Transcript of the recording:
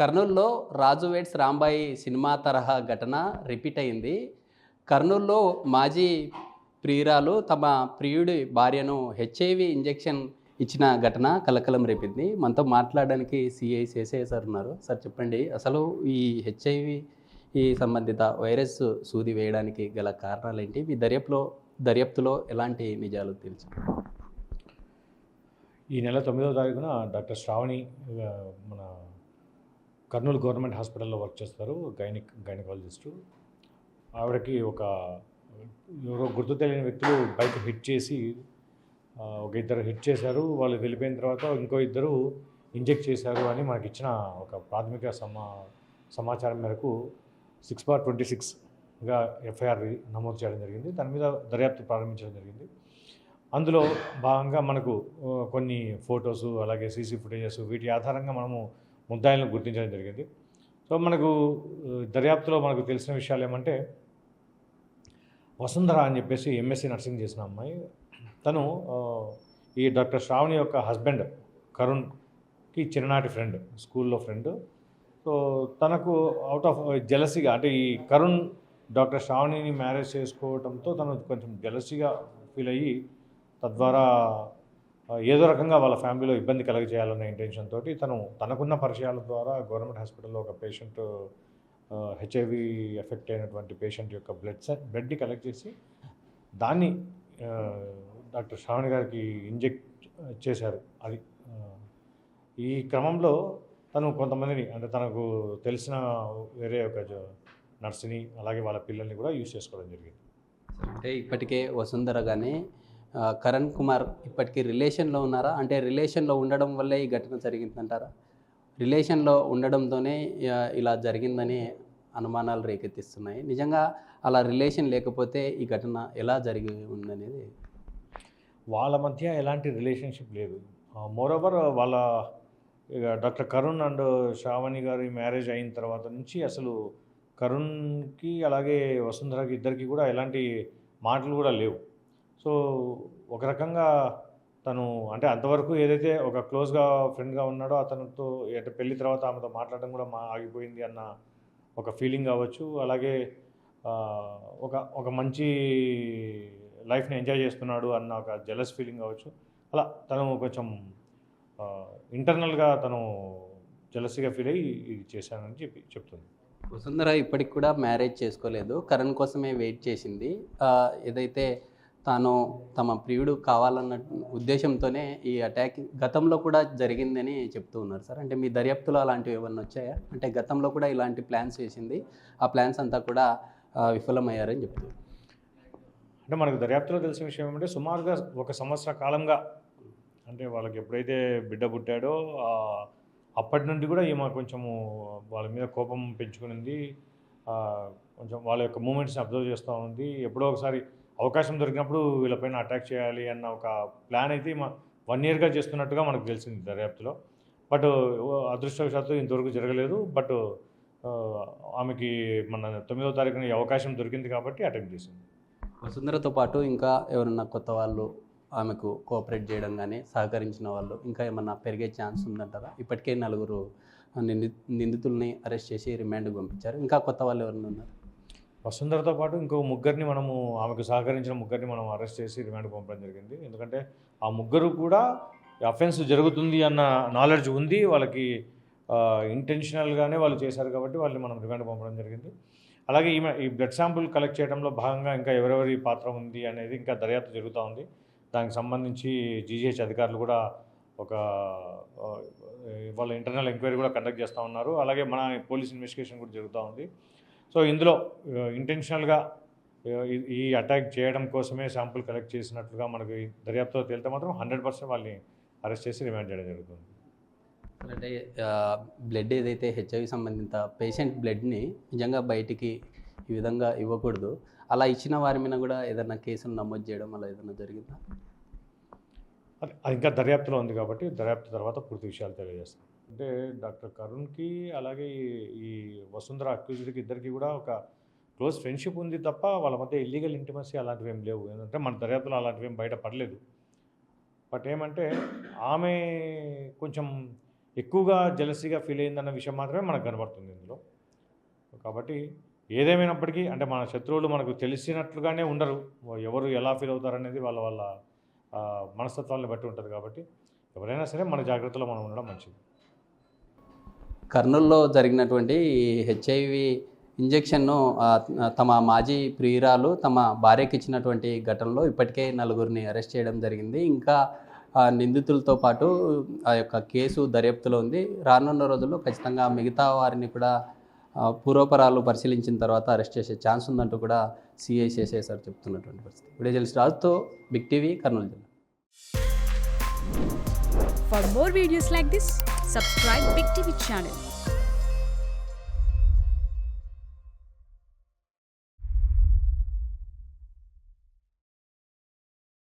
కర్నూలులో 'రాజు weds Rambai' cinema తరహా ఘటన రిపీట్ అయింది. కర్నూలులో మాజీ ప్రియురాలు తమ ప్రియుడి భార్యను హెచ్ఐవి ఇంజెక్షన్ ఇచ్చిన ఘటన కలకలం రేపింది. మనతో మాట్లాడడానికి సిఐ శేషయ్య సార్ ఉన్నారు. సార్ చెప్పండి, అసలు ఈ హెచ్ఐవి సంబంధిత వైరస్ సూది వేయడానికి గల కారణాలేంటి? మీ దర్యాప్తులో ఎలాంటి నిజాలు తెలుసు? ఈ నెల 9వ తారీఖున డాక్టర్ శ్రావణి మన కర్నూలు గవర్నమెంట్ హాస్పిటల్లో వర్క్ చేస్తారు, గైనకాలజిస్టు. ఆవిడకి ఎవరో గుర్తు తెలియని వ్యక్తులు బైక్ హిట్ చేసి ఒక ఇద్దరు హిట్ చేశారు. వాళ్ళు వెళ్ళిపోయిన తర్వాత ఇంకో ఇద్దరు ఇంజెక్ట్ చేశారు అని మనకి ఇచ్చిన ఒక ప్రాథమిక సమాచారం మేరకు 6/26గా ఎఫ్ఐఆర్ నమోదు చేయడం జరిగింది. దాని మీద దర్యాప్తు ప్రారంభించడం జరిగింది. అందులో భాగంగా మనకు కొన్ని ఫొటోసు, అలాగే సీసీ ఫుటేజెస్, వీటి ఆధారంగా మనము ముద్దాయిలను గుర్తించడం జరిగింది. సో మనకు దర్యాప్తులో మనకు తెలిసిన విషయాలు ఏమంటే, వసుంధర అని చెప్పేసి ఎంఎస్సీ నర్సింగ్ చేసిన అమ్మాయి, తను ఈ డాక్టర్ శ్రావణి యొక్క హస్బెండ్ కరుణ్కి చిన్ననాటి ఫ్రెండ్, స్కూల్లో ఫ్రెండ్. సో తనకు అవుట్ ఆఫ్ జెలసీగా, అంటే ఈ కరుణ్ డాక్టర్ శ్రావణిని మ్యారేజ్ చేసుకోవడంతో తను కొంచెం జెలసీగా ఫీల్ అయ్యి, తద్వారా ఏదో రకంగా వాళ్ళ ఫ్యామిలీలో ఇబ్బంది కలగజేయాలనే ఇంటెన్షన్ తోటి తనకున్న పరిచయాల ద్వారా గవర్నమెంట్ హాస్పిటల్లో ఒక పేషెంట్, హెచ్ఐవి ఎఫెక్ట్ అయినటువంటి పేషెంట్ యొక్క బ్లడ్ని కలెక్ట్ చేసి దాన్ని డాక్టర్ శ్రావణి గారికి ఇంజెక్ట్ చేశారు. అది ఈ క్రమంలో తను కొంతమందిని, అంటే తనకు తెలిసిన వేరే ఒక నర్సుని, అలాగే వాళ్ళ పిల్లల్ని కూడా యూజ్ చేసుకోవడం జరిగింది. అంటే ఇప్పటికే వసుంధర కానీ కరణ్ కుమార్ ఇప్పటికీ రిలేషన్లో ఉన్నారా? అంటే రిలేషన్లో ఉండడం వల్లే ఈ ఘటన జరిగిందంటారా? రిలేషన్లో ఉండడంతోనే ఇలా జరిగిందని అనుమానాలు రేకెత్తిస్తున్నాయి. నిజంగా అలా రిలేషన్ లేకపోతే ఈ ఘటన ఎలా జరిగి ఉందనేది? వాళ్ళ మధ్య ఎలాంటి రిలేషన్షిప్ లేదు. మోరోవర్ వాళ్ళ డాక్టర్ కరుణ్ అండ్ శ్రావణి గారి మ్యారేజ్ అయిన తర్వాత నుంచి అసలు కరుణ్కి అలాగే వసుంధరకి ఇద్దరికి కూడా ఎలాంటి మాటలు కూడా లేవు. సో ఒక రకంగా తను, అంటే అంతవరకు ఏదైతే ఒక క్లోజ్గా ఫ్రెండ్గా ఉన్నాడో అతనితో, అంటే పెళ్లి తర్వాత ఆమెతో మాట్లాడడం కూడా ఆగిపోయింది అన్న ఒక ఫీలింగ్ కావచ్చు. అలాగే ఒక మంచి లైఫ్ని ఎంజాయ్ చేస్తున్నాడు అన్న ఒక జెలస్ ఫీలింగ్ కావచ్చు. అలా తను కొంచెం ఇంటర్నల్గా తను జెలసీగా ఫీల్ అయ్యి ఇది చేశానని చెప్తుంది. వసుంధర ఇప్పటికి కూడా మ్యారేజ్ చేసుకోలేదు, కరణ్ కోసమే వెయిట్ చేసింది. ఏదైతే తాను తమ ప్రియుడు కావాలన్న ఉద్దేశంతోనే ఈ అటాక్ గతంలో కూడా జరిగిందని చెప్తూ ఉన్నారు సార్. అంటే మీ దర్యాప్తులో అలాంటివి ఏమన్నా వచ్చాయా? అంటే గతంలో కూడా ఇలాంటి ప్లాన్స్ వేసింది, ఆ ప్లాన్స్ అంతా కూడా విఫలమయ్యారని చెప్తున్నారు. అంటే మనకు దర్యాప్తులో తెలిసిన విషయం ఏమంటే, సుమారుగా 1 సంవత్సర కాలంగా, అంటే వాళ్ళకి ఎప్పుడైతే బిడ్డ పుట్టాడో అప్పటి నుండి కూడా ఈమె కొంచెము వాళ్ళ మీద కోపం పెంచుకునింది. కొంచెం వాళ్ళ యొక్క మూమెంట్స్ని అబ్జర్వ్ చేస్తూ ఉంది. ఎప్పుడో ఒకసారి అవకాశం దొరికినప్పుడు వీళ్ళపైన అటాక్ చేయాలి అన్న ఒక ప్లాన్ అయితే 1 ఇయర్గా చేస్తున్నట్టుగా మనకు తెలిసింది దర్యాప్తులో. బట్ అదృష్టవశాత్తు ఇంతవరకు జరగలేదు. బట్ ఆమెకి మన 9వ తారీఖున ఈ అవకాశం దొరికింది కాబట్టి అటెంప్ట్ చేసింది. వసుంధరతో పాటు ఇంకా ఎవరన్నా కొత్త వాళ్ళు ఆమెకు కోఆపరేట్ చేయడం కానీ సహకరించిన వాళ్ళు ఇంకా ఏమన్నా పెరిగే ఛాన్స్ ఉందంటారా? ఇప్పటికే 4 నిందితుల్ని అరెస్ట్ చేసి రిమాండ్కి పంపించారు. ఇంకా కొత్త వాళ్ళు ఎవరైనా ఉన్నారు? వసుంధరతో పాటు ఇంకో ముగ్గురిని ఆమెకు సహకరించిన ముగ్గురిని మనం అరెస్ట్ చేసి రిమాండ్కి పంపడం జరిగింది. ఎందుకంటే ఆ ముగ్గురు కూడా అఫెన్స్ జరుగుతుంది అన్న నాలెడ్జ్ ఉంది వాళ్ళకి, ఇంటెన్షనల్గానే వాళ్ళు చేశారు కాబట్టి వాళ్ళని మనం రిమాండ్ పంపడం జరిగింది. అలాగే ఈ బ్లడ్ శాంపుల్ కలెక్ట్ చేయడంలో భాగంగా ఇంకా ఎవరెవరి పాత్ర ఉంది అనేది ఇంకా దర్యాప్తు జరుగుతూ ఉంది. దానికి సంబంధించి జీజీహెచ్ అధికారులు కూడా వాళ్ళ ఇంటర్నల్ ఎంక్వైరీ కూడా కండక్ట్ చేస్తూ ఉన్నారు. అలాగే మన పోలీస్ ఇన్వెస్టిగేషన్ కూడా జరుగుతూ ఉంది. సో ఇందులో ఇంటెన్షనల్గా ఈ అటాక్ చేయడం కోసమే శాంపుల్ కలెక్ట్ చేసినట్లుగా మనకు దర్యాప్తులో తేలితే మాత్రం 100% వాళ్ళని అరెస్ట్ చేసి రిమాండ్ చేయడం జరుగుతుంది. అంటే బ్లడ్ ఏదైతే హెచ్ఐవి సంబంధిత పేషెంట్ బ్లడ్ని నిజంగా బయటికి ఈ విధంగా ఇవ్వకూడదు, అలా ఇచ్చిన వారి మీద కూడా ఏదైనా కేసులు నమోదు చేయడం అలా ఏదైనా జరిగిందా? అది ఇంకా దర్యాప్తులో ఉంది కాబట్టి దర్యాప్తు తర్వాత పూర్తి విషయాలు తెలియజేస్తాం. అంటే డాక్టర్ కరుణ్కి అలాగే ఈ వసుంధర అక్యూజ్డ్కి ఇద్దరికి కూడా ఒక క్లోజ్ ఫ్రెండ్షిప్ ఉంది తప్ప వాళ్ళ మధ్య ఇల్లీగల్ ఇంటిమసీ అలాంటివి ఏం లేవు. ఎందుకంటే మన దర్యాప్తులో అలాంటివి ఏం బయట పడలేదు. బట్ ఏమంటే ఆమె కొంచెం ఎక్కువగా జెలసీగా ఫీల్ అయిందన్న విషయం మాత్రమే మనకు కనబడుతుంది ఇందులో. కాబట్టి ఏదేమైనప్పటికీ అంటే మన శత్రువులు మనకు తెలిసినట్లుగానే ఉండరు, ఎవరు ఎలా ఫీల్ అవుతారనేది వాళ్ళ వాళ్ళ మనస్తత్వాలను బట్టి ఉంటుంది. కాబట్టి ఎవరైనా సరే మన జాగ్రత్తలో మనం ఉండడం మంచిది. కర్నూలులో జరిగినటువంటి హెచ్ఐవి ఇంజెక్షన్ను తమ మాజీ ప్రియురాలు తమ భార్యకి ఇచ్చినటువంటి ఘటనలో ఇప్పటికే 4గురిని అరెస్ట్ చేయడం జరిగింది. ఇంకా నిందితులతో పాటు ఆ యొక్క కేసు దర్యాప్తులో ఉంది. రానున్న రోజుల్లో ఖచ్చితంగా మిగతా వారిని కూడా పూర్వపరాలు పరిశీలించిన తర్వాత అరెస్ట్ చేసే ఛాన్స్ ఉందంటూ కూడా సిఐ శేషయ్య చెప్తున్నటువంటి పరిస్థితి. వీడియో జర్నలిస్ట్ రాజుతో బిగ్ టీవీ, కర్నూలు జిల్లా. For more videos like this, subscribe Big TV channel.